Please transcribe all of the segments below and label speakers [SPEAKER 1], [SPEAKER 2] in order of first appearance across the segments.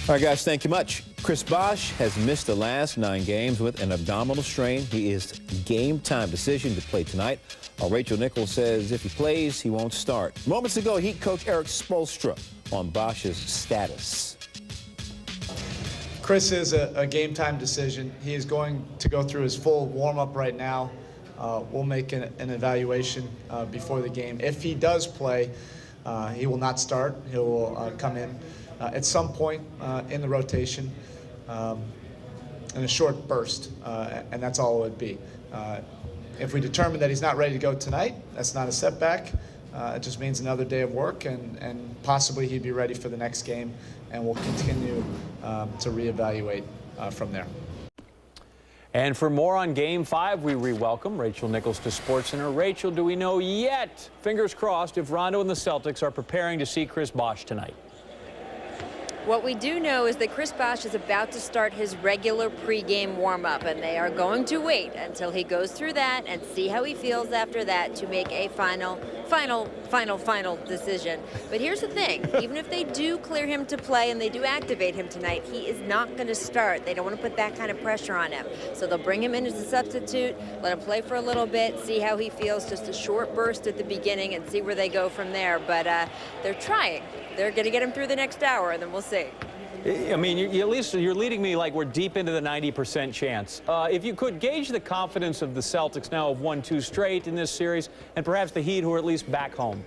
[SPEAKER 1] All right, guys, thank you much. Chris Bosh has missed the last 9 games with an abdominal strain. He is game time decision to play tonight. Rachel Nichols says if he plays, he won't start. Moments ago, Heat coach Eric Spoelstra on Bosh's status.
[SPEAKER 2] Chris is a game time decision. He is going to go through his full warm-up right now. We'll make an evaluation before the game. If he does play, he will not start. He will come in at some point in the rotation in a short burst, and that's all it would be. If we determine that he's not ready to go tonight, that's not a setback. It just means another day of work, and possibly he'd be ready for the next game, and we'll continue to reevaluate from there.
[SPEAKER 3] And for more on Game 5, we re-welcome Rachel Nichols to SportsCenter. Rachel, do we know yet, fingers crossed, if Rondo and the Celtics are preparing to see Chris Bosh tonight?
[SPEAKER 4] What we do know is that Chris Bosh is about to start his regular pregame warm-up, and they are going to wait until he goes through that and see how he feels after that to make a final decision. But here's the thing, even if they do clear him to play and they do activate him tonight, he is not going to start. They don't want to put that kind of pressure on him. So they'll bring him in as a substitute, let him play for a little bit, see how he feels, just a short burst at the beginning, and see where they go from there. But they're trying. They're going to get him through the next hour, and then we'll see.
[SPEAKER 3] I mean, at least you're leading me like we're deep into the 90% chance. If you could gauge the confidence of the Celtics now have won 2 straight in this series, and perhaps the Heat who are at least back home.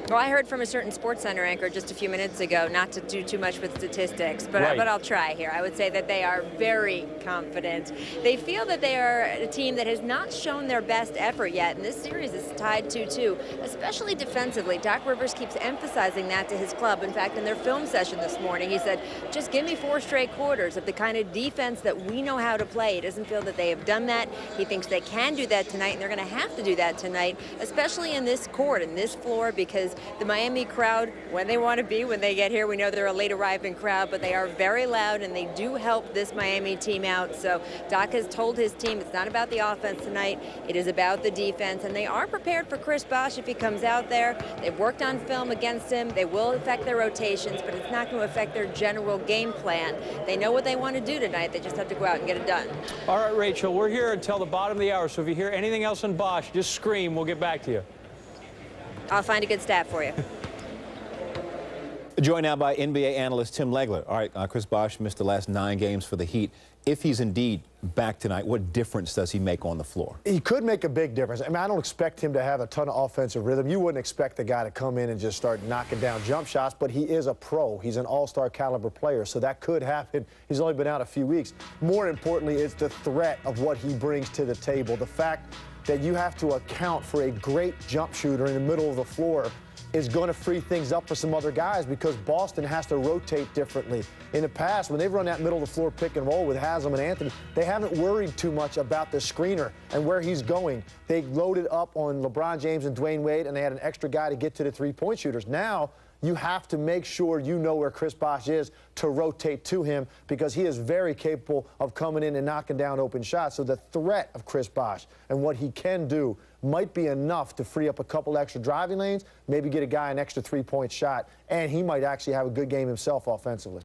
[SPEAKER 4] Well, I heard from a certain SportsCenter anchor just a few minutes ago not to do too much with statistics, but I'll try here. I would say that they are very confident. They feel that they are a team that has not shown their best effort yet, and this series is tied 2-2, especially defensively. Doc Rivers keeps emphasizing that to his club. In fact, in their film session this morning, he said, just give me 4 straight quarters of the kind of defense that we know how to play. He doesn't feel that they have done that. He thinks they can do that tonight, and they're going to have to do that tonight, especially in this court, in this floor, because the Miami crowd, when they want to be, when they get here, we know they're a late arriving crowd, but they are very loud and they do help this Miami team out. So Doc has told his team it's not about the offense tonight, it is about the defense, and they are prepared for Chris Bosh if he comes out there. They've worked on film against him. They will affect their rotations, but it's not going to affect their general game plan. They know what they want to do tonight. They just have to go out and get it done. All
[SPEAKER 3] right, Rachel, we're here until the bottom of the hour, so if you hear anything else on Bosh, just scream. We'll get back to you.
[SPEAKER 4] I'll find a good stat for you.
[SPEAKER 1] Joined now by NBA analyst Tim Legler. All right, Chris Bosh missed the last 9 games for the Heat. If he's indeed back tonight, what difference does he make on the floor?
[SPEAKER 5] He could make a big difference. I mean, I don't expect him to have a ton of offensive rhythm. You wouldn't expect the guy to come in and just start knocking down jump shots, but he is a pro. He's an all-star caliber player, so that could happen. He's only been out a few weeks. More importantly, it's the threat of what he brings to the table. The fact that you have to account for a great jump shooter in the middle of the floor is going to free things up for some other guys because Boston has to rotate differently. In the past, when they've run that middle of the floor pick and roll with Haslam and Anthony, they haven't worried too much about the screener and where he's going. They loaded up on LeBron James and Dwayne Wade, and they had an extra guy to get to the three-point shooters. Now, you have to make sure you know where Chris Bosh is to rotate to him because he is very capable of coming in and knocking down open shots. So the threat of Chris Bosh and what he can do might be enough to free up a couple extra driving lanes, maybe get a guy an extra 3-point shot, and he might actually have a good game himself offensively.